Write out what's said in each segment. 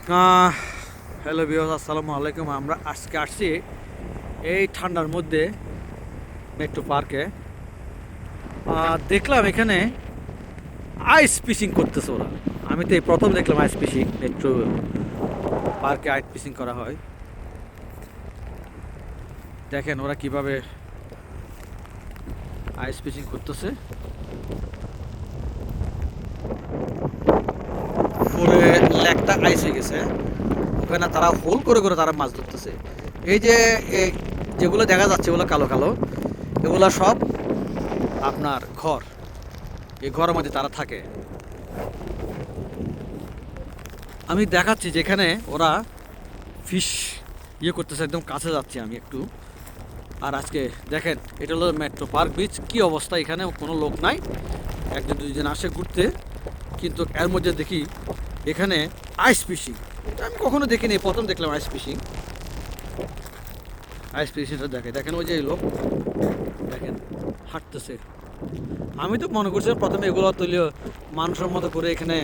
Hello viewers, আসসালামু আলাইকুম। আমরা আজকে আসছি এই ঠান্ডার মধ্যে মেট্রো পার্কে। দেখলাম এখানে আইস ফিশিং করতেছে ওরা। আমি তো এই প্রথম দেখলাম আইস ফিশিং মেট্রো পার্কে আইস ফিশিং করা হয়। দেখেন ওরা কিভাবে আইস ফিশিং করতেছে। পুরো লেকটা আইস হয়ে গেছে, ওখানে তারা হোল করে করে তারা মাছ ধরতেছে। এই যে যেগুলো দেখা যাচ্ছে ওগুলো কালো কালো, এগুলো সব আপনার ঘর। এই ঘরের মধ্যে তারা থাকে। আমি দেখাচ্ছি যেখানে ওরা ফিশ করতেছে, একদম কাছে যাচ্ছি আমি একটু। আর আজকে দেখেন এটা হলো মেট্রো পার্ক বিচ, কি অবস্থা, এখানে কোনো লোক নাই, একজন দুইজন আসে ঘুরতে, কিন্তু এর মধ্যে দেখি এখানে আইস ফিশিং। আমি কখনো দেখিনি, প্রথম দেখলাম আইস ফিশিং। আইস ফিশিংটা দেখেন ওই যে লোক দেখেন হাঁটতেছে। আমি তো মনে করছি প্রথমে এগুলো তৈরি মানুষের মতো করে এখানে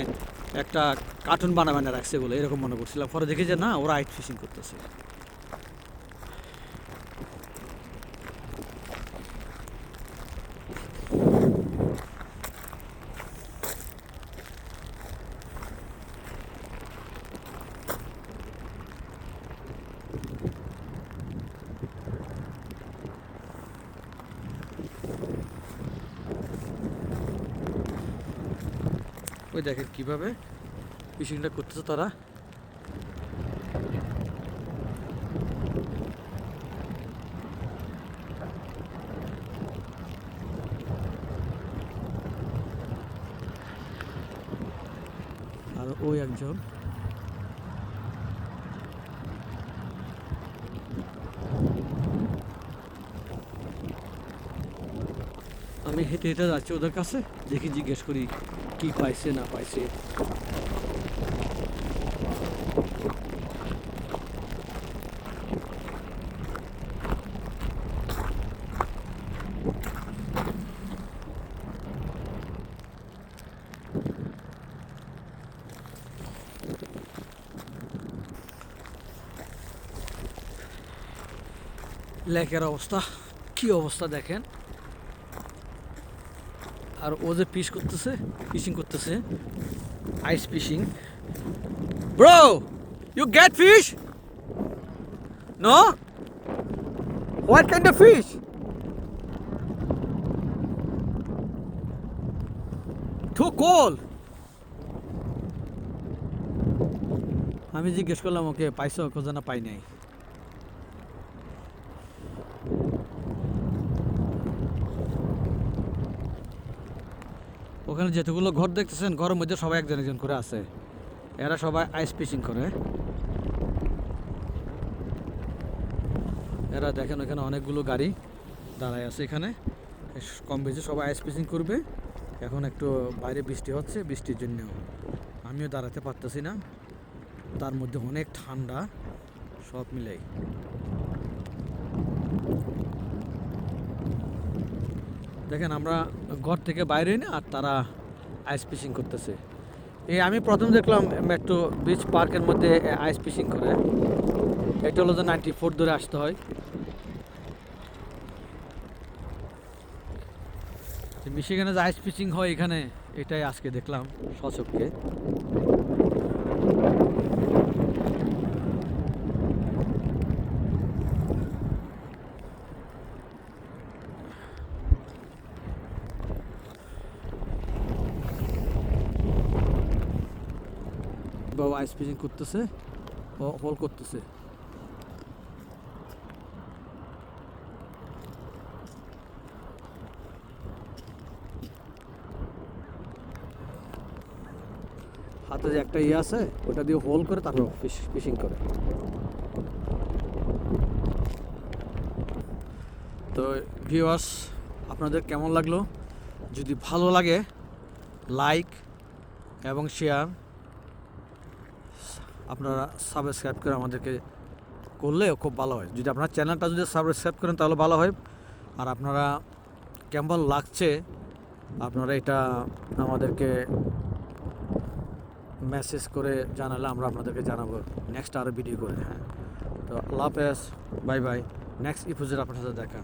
একটা কার্টুন বানা রাখছে বলে এরকম মনে করছিলাম। পরে দেখি যে না, ওরা আইস ফিশিং করতেছে। ওই দেখেন কিভাবে ফিশিংটা করতেছে তারা। আর ওই একজন আমি হেঁটে হেঁটে যাচ্ছি ওদের কাছে, দেখি জিজ্ঞেস করি কি পাইছে না পাইছে। লেকের অবস্থা কি অবস্থা দেখেন। আর ও যে ফিশিং করতেছে ice fishing. Bro, you get fish? No? What kind of fish? Too cold. আমি জিজ্ঞেস করলাম ওকে পাইছো, খোঁজা না পাই নাই। ওখানে যেতগুলো ঘর দেখতেছেন, ঘরের মধ্যে সবাই একজন একজন করে আছে। এরা সবাই আইস ফিশিং করে। এরা দেখেন ওখানে অনেকগুলো গাড়ি দাঁড়ায় আছে এখানে, কম বেশি সবাই আইস ফিশিং করবে। এখন একটু বাইরে বৃষ্টি হচ্ছে, বৃষ্টির জন্য আমিও দাঁড়াতে পারতেছি না, তার মধ্যে অনেক ঠান্ডা, সব মিলাই। দেখেন আমরা ঘর থেকে বাইরে না, আর তারা আইস ফিশিং করতেছে। এই আমি প্রথম দেখলাম মেট্রো বিচ পার্কের মধ্যে আইস ফিশিং করে। এটা হলো যে 94 ধরে আসতে হয়। মিশিগানে যে আইস ফিশিং হয় এখানে, এটাই আজকে দেখলাম সচক্ষে। বাবা আইস ফিশিং করতেছে, ও হোল করতেছে। হাতে যে একটা আছে, ওটা দিয়ে হোল করে তারপর ফিশিং করে। তো ভিউয়ার্স, আপনাদের কেমন লাগলো? যদি ভালো লাগে লাইক এবং শেয়ার, আপনারা সাবস্ক্রাইব করে আমাদেরকে করলে খুব ভালো হয়। যদি আপনার চ্যানেলটা যদি সাবস্ক্রাইব করেন তাহলে ভালো হয়। আর আপনারা কেমন লাগছে আপনারা এটা আমাদেরকে মেসেজ করে জানালে আমরা আপনাদেরকে জানাবো নেক্সট আরও ভিডিও করে। হ্যাঁ, তো আল্লাহ হাফেজ, বাই বাই, নেক্সট ইপিসোড আপনার সাথে দেখা।